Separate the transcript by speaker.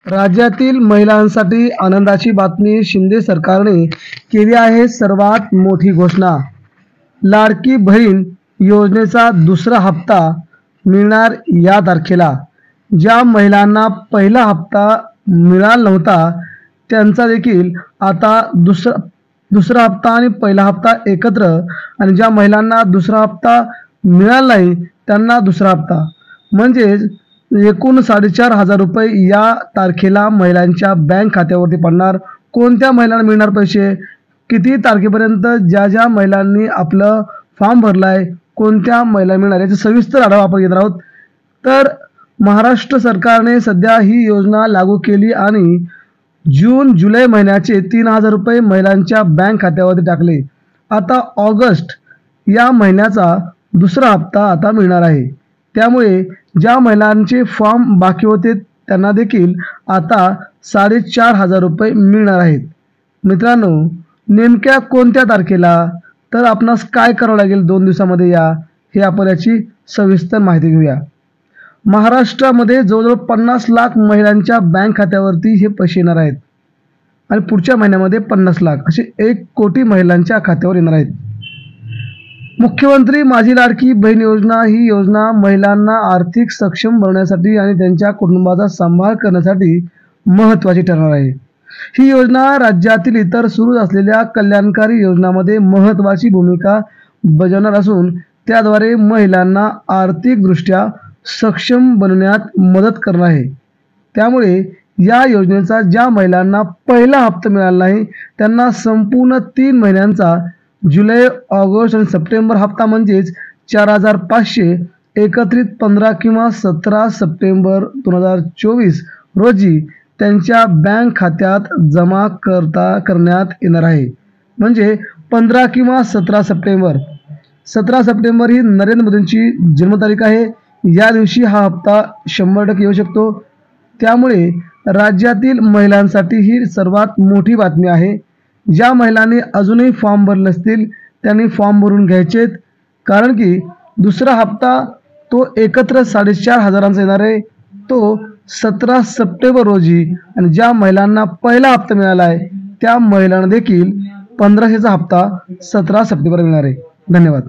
Speaker 1: राज्यातील महिलांसाठी आनंदाची बातमी. शिंदे सरकारने केली आहे सर्वात मोठी घोषणा. लाडकी बहीण योजनेचा दुसरा हप्ता मिळणार या तारखेला. ज्या महिलांना पहिला हप्ता मिळाला नव्हता त्यांचा देखील आता दुसरा हप्ता आणि पहिला हप्ता एकत्र, आणि ज्या महिलांना दुसरा हप्ता मिळाला नाही त्यांना दुसरा हप्ता, म्हणजेच एकूण 4,500 रुपये या तारखेला महिलांच्या बँक खात्यावरती पडणार. कोणत्या महिलांना मिळणार पैसे, किती तारखेपर्यंत, ज्या ज्या महिलांनी आपलं फॉर्म भरला आहे, कोणत्या महिला मिळणार याचा सविस्तर आढावा आपण घेणार आहोत. तर महाराष्ट्र सरकारने सध्या ही योजना लागू केली आणि जून जुलै महिन्याचे 3,000 रुपये महिलांच्या बँक खात्यावरती टाकले. आता ऑगस्ट या महिन्याचा दुसरा हप्ता आता मिळणार आहे. त्यामुळे ज्या महिलांचे फॉर्म बाकी होते त्यांना देखील आता 4,500 रुपये मिळणार आहेत. मित्रांनो, नेमक्या कोणत्या तारखेला, तर आपणास काय करावं लागेल 2 दिवसामध्ये हे आपण याची सविस्तर माहिती घेऊया. महाराष्ट्रामध्ये जवळजवळ 50 लाख महिलांच्या बँक खात्यावरती हे पैसे येणार आहेत आणि पुढच्या महिन्यामध्ये 50 लाख असे 1 कोटी महिलांच्या खात्यावर येणार आहेत. मुख्यमंत्री माझी लाडकी बहीण योजना ही योजना महिलांना आर्थिक सक्षम बनवण्यासाठी आणि त्यांच्या कुटुंबाचा सांभाळ करण्यासाठी महत्त्वाची ठरणार आहे. ही योजना राज्यातील इतर सुरू असलेल्या कल्याणकारी योजनांमध्ये महत्त्वाची भूमिका बजावणार असून त्याद्वारे महिलांना आर्थिकदृष्ट्या सक्षम बनवण्यात मदत करणार आहे. त्यामुळे या योजनेचा ज्या महिलांना पहिला हप्ता मिळाला नाही त्यांना संपूर्ण 3 महिन्यांचा जुलै, ऑगस्ट आणि सप्टेंबर हप्ता म्हणजेच 4,500 एकत्रित 15 किंवा 17 सप्टेंबर 2024 रोजी त्यांच्या बँक खात्यात जमा करण्यात येणार आहे. म्हणजे 15 किंवा 17 सप्टेंबर. 17 सप्टेंबर ही नरेंद्र मोदींची जन्मतारीख आहे. या दिवशी हा हप्ता 100% येऊ शकतो. त्यामुळे राज्यातील महिलांसाठी ही सर्वात मोठी बातमी आहे. ज्या महिलांनी अजूनही फॉर्म भरले असतील त्यांनी फॉर्म भरून घ्यायचेत, कारण की दुसरा हप्ता तो एकत्र 4,500 येणार आहे, तो 17 सप्टेंबर रोजी. आणि ज्या महिलांना पहिला हप्ता मिळाला आहे त्या महिलांना देखील 1,500चा हप्ता 17 सप्टेंबर मिळणार आहे. धन्यवाद.